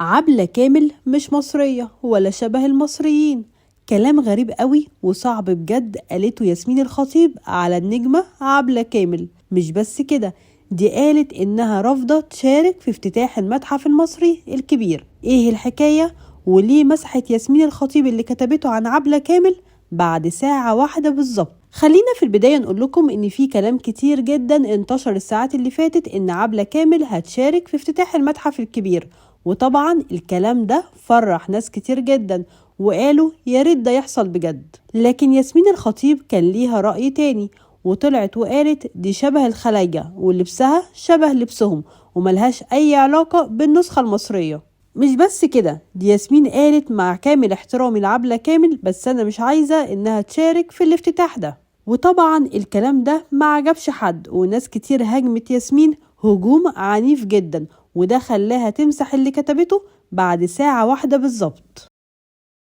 عبلة كامل مش مصرية ولا شبه المصريين. كلام غريب قوي وصعب بجد قالته ياسمين الخطيب على النجمة عبلة كامل. مش بس كده، دي قالت انها رافضة تشارك في افتتاح المتحف المصري الكبير. ايه الحكاية وليه مسحت ياسمين الخطيب اللي كتبته عن عبلة كامل بعد ساعة واحدة بالظبط؟ خلينا في البداية نقول لكم ان في كلام كتير جدا انتشر الساعات اللي فاتت ان عبلة كامل هتشارك في افتتاح المتحف الكبير، وطبعا الكلام ده فرح ناس كتير جدا وقالوا يا ريت ده يحصل بجد. لكن ياسمين الخطيب كان ليها رأي تاني، وطلعت وقالت دي شبه الخلايجة ولبسها شبه لبسهم وملهاش أي علاقة بالنسخة المصرية. مش بس كده، دي ياسمين قالت مع كامل احترامي لعبلة كامل بس أنا مش عايزة إنها تشارك في الافتتاح ده. وطبعا الكلام ده ما عجبش حد وناس كتير هاجمت ياسمين هجوم عنيف جدا، وده خلاها تمسح اللي كتبته بعد ساعة واحدة بالظبط.